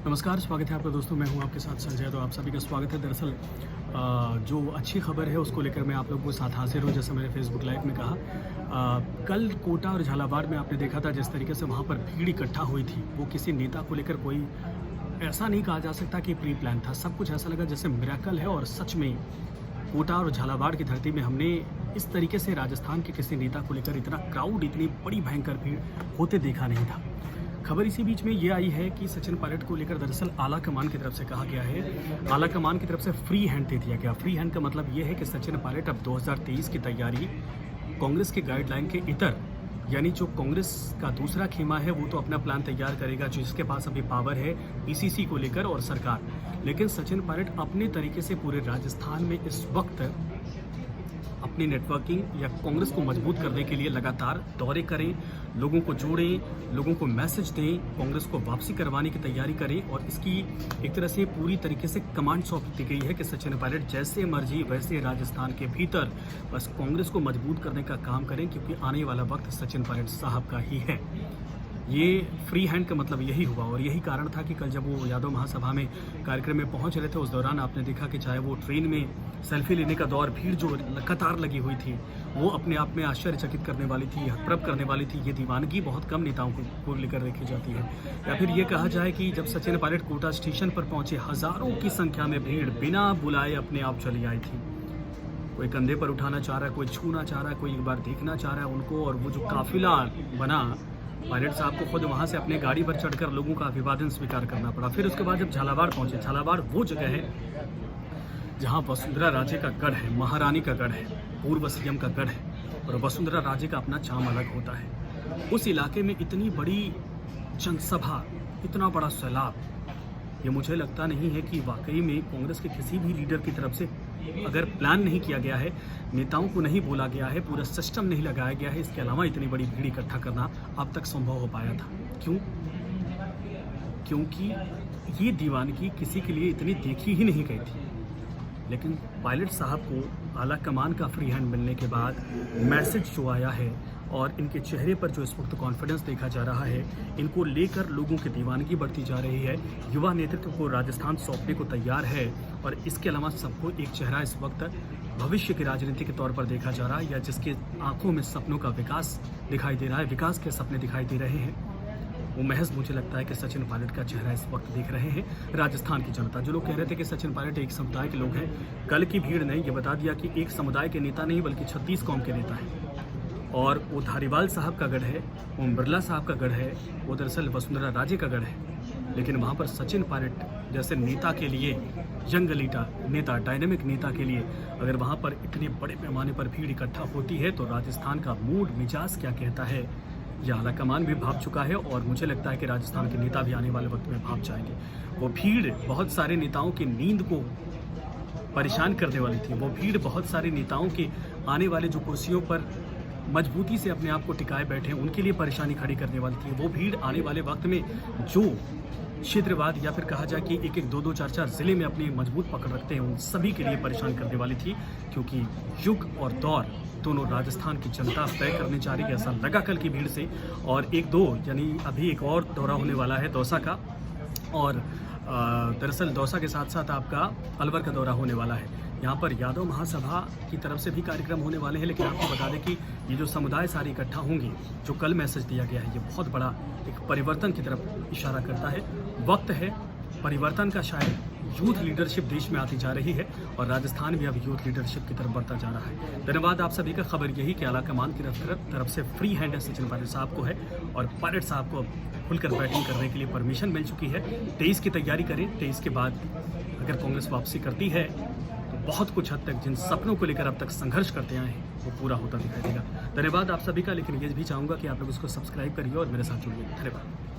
नमस्कार, स्वागत है आपका दोस्तों। मैं हूं आपके साथ संजय। तो आप सभी का स्वागत है। दरअसल जो अच्छी खबर है उसको लेकर मैं आप लोगों के साथ हाजिर हूं। जैसे मैंने फेसबुक लाइव में कहा, कल कोटा और झालावाड़ में आपने देखा था जिस तरीके से वहां पर भीड़ इकट्ठा हुई थी, वो किसी नेता को लेकर कोई ऐसा नहीं कहा जा सकता कि प्री प्लान था। सब कुछ ऐसा लगा जैसे मिरेकल है। और सच में कोटा और झालावाड़ की धरती में हमने इस तरीके से राजस्थान के किसी नेता को लेकर इतना क्राउड, इतनी बड़ी भयंकर भीड़ होते देखा नहीं था। खबर इसी बीच में ये आई है कि सचिन पायलट को लेकर दरअसल आला कमान की तरफ से कहा गया है, आला कमान की तरफ से फ्री हैंड दे दिया गया। फ्री हैंड का मतलब ये है कि सचिन पायलट अब 2023 की तैयारी कांग्रेस के गाइडलाइन के इतर, यानी जो कांग्रेस का दूसरा खेमा है वो तो अपना प्लान तैयार करेगा, जिसके पास अभी पावर है पीसीसी को लेकर और सरकार। लेकिन सचिन पायलट अपने तरीके से पूरे राजस्थान में इस वक्त अपनी नेटवर्किंग या कांग्रेस को मजबूत करने के लिए लगातार दौरे करें, लोगों को जोड़ें, लोगों को मैसेज दें, कांग्रेस को वापसी करवाने की तैयारी करें। और इसकी एक तरह से पूरी तरीके से कमांड सौंप दी गई है कि सचिन पायलट जैसे मर्जी वैसे राजस्थान के भीतर बस कांग्रेस को मजबूत करने का काम करें, क्योंकि आने वाला वक्त सचिन पायलट साहब का ही है। ये फ्री हैंड का मतलब यही हुआ। और यही कारण था कि कल जब वो यादव महासभा में कार्यक्रम में पहुंच रहे थे, उस दौरान आपने देखा कि चाहे वो ट्रेन में सेल्फी लेने का दौर, भीड़ जो लगातार लगी हुई थी, वो अपने आप में आश्चर्यचकित करने वाली थी, हतप्रभ करने वाली थी। ये दीवानगी बहुत कम नेताओं को लेकर देखी जाती है। या फिर ये कहा जाए कि जब सचिन पायलट कोटा स्टेशन पर पहुंचे, हजारों की संख्या में भीड़ बिना बुलाए अपने आप चली आई थी। कोई कंधे पर उठाना चाह रहा है, कोई छूना चाह रहा है, कोई एक बार देखना चाह रहा है उनको। और वो जो काफिला बना, पायलट साहब को खुद वहां से अपने गाड़ी पर चढ़कर लोगों का अभिवादन स्वीकार करना पड़ा। फिर उसके बाद जब झालावाड़ पहुंचे, झालावाड़ वो जगह है जहां वसुंधरा राजे का गढ़ है, महारानी का गढ़ है, पूर्व सीएम का गढ़ है। और वसुंधरा राजे का अपना चाम अलग होता है। उस इलाके में इतनी बड़ी जनसभा, इतना बड़ा सैलाब, ये मुझे लगता नहीं है कि वाकई में कांग्रेस के किसी भी लीडर की तरफ से अगर प्लान नहीं किया गया है, नेताओं को नहीं बोला गया है, पूरा सिस्टम नहीं लगाया गया है, इसके अलावा इतनी बड़ी भीड़ इकट्ठा करना अब तक संभव हो पाया था। क्यों? क्योंकि ये दीवानगी किसी के लिए इतनी देखी ही नहीं गई थी। लेकिन पायलट साहब को आला कमान का फ्री हैंड मिलने के बाद मैसेज जो आया है और इनके चेहरे पर जो इस वक्त कॉन्फिडेंस देखा जा रहा है, इनको लेकर लोगों की दीवानगी बढ़ती जा रही है। युवा नेतृत्व को राजस्थान सौंपने को तैयार है। और इसके अलावा सबको एक चेहरा इस वक्त भविष्य की राजनीति के तौर पर देखा जा रहा है, या जिसके आंखों में सपनों का विकास दिखाई दे रहा है, विकास के सपने दिखाई दे रहे हैं, वो महज मुझे लगता है कि सचिन पायलट का चेहरा इस वक्त देख रहे हैं राजस्थान की जनता। जो लोग कह रहे थे कि सचिन पायलट एक समुदाय के लोग हैं, कल की भीड़ ने यह बता दिया कि एक समुदाय के नेता नहीं बल्कि 36 कौम के नेता हैं। और वो धारीवाल साहब का गढ़ है, ओम बिरला साहब का गढ़ है, वो दरअसल वसुंधरा राजे का गढ़ है। लेकिन वहाँ पर सचिन पायलट जैसे नेता के लिए, यंग नेता, डायनेमिक नेता के लिए अगर वहाँ पर इतने बड़े पैमाने पर भीड़ इकट्ठा होती है, तो राजस्थान का मूड मिजाज क्या कहता है, यह आला कमान भी भाप चुका है। और मुझे लगता है कि राजस्थान के नेता भी आने वाले वक्त में भाप जाएंगे। वो भीड़ बहुत सारे नेताओं की नींद को परेशान करने वाली थी। वो भीड़ बहुत सारे नेताओं के आने वाले जो कुर्सियों पर मजबूती से अपने आप को टिकाए बैठे हैं, उनके लिए परेशानी खड़ी करने वाली थी। वो भीड़ आने वाले वक्त में जो क्षेत्रवाद या फिर कहा जाए कि एक एक, दो दो, चार चार जिले में अपनी मजबूत पकड़ रखते हैं, उन सभी के लिए परेशान करने वाली थी। क्योंकि युग और दौर दोनों राजस्थान की जनता तय करने जा रही है, ऐसा लगा कल की भीड़ से। और एक दो, यानी अभी एक और दौरा होने वाला है दौसा का, और दरअसल दौसा के साथ साथ आपका अलवर का दौरा होने वाला है। यहाँ पर यादव महासभा की तरफ से भी कार्यक्रम होने वाले हैं। लेकिन आपको बता दें कि ये जो समुदाय सारे इकट्ठा होंगे, जो कल मैसेज दिया गया है, ये बहुत बड़ा एक परिवर्तन की तरफ इशारा करता है। वक्त है परिवर्तन का। शायद यूथ लीडरशिप देश में आती जा रही है और राजस्थान भी अब यूथ लीडरशिप की तरफ बढ़ता जा रहा है। धन्यवाद आप सभी का। खबर यही कि आला कमान की तरफ से फ्री हैंड सचिन पायलट साहब को है, और पायलट साहब को खुलकर बैटिंग करने के लिए परमिशन मिल चुकी है। 23 की तैयारी करें। 23 के बाद अगर कांग्रेस वापसी करती है तो बहुत कुछ हद तक जिन सपनों को लेकर अब तक संघर्ष करते आए हैं, वो पूरा होता दिखाई देगा। धन्यवाद आप सभी का। लेकिन ये भी चाहूँगा कि आप लोग इसको सब्सक्राइब करिए और मेरे साथ जुड़िए। धन्यवाद।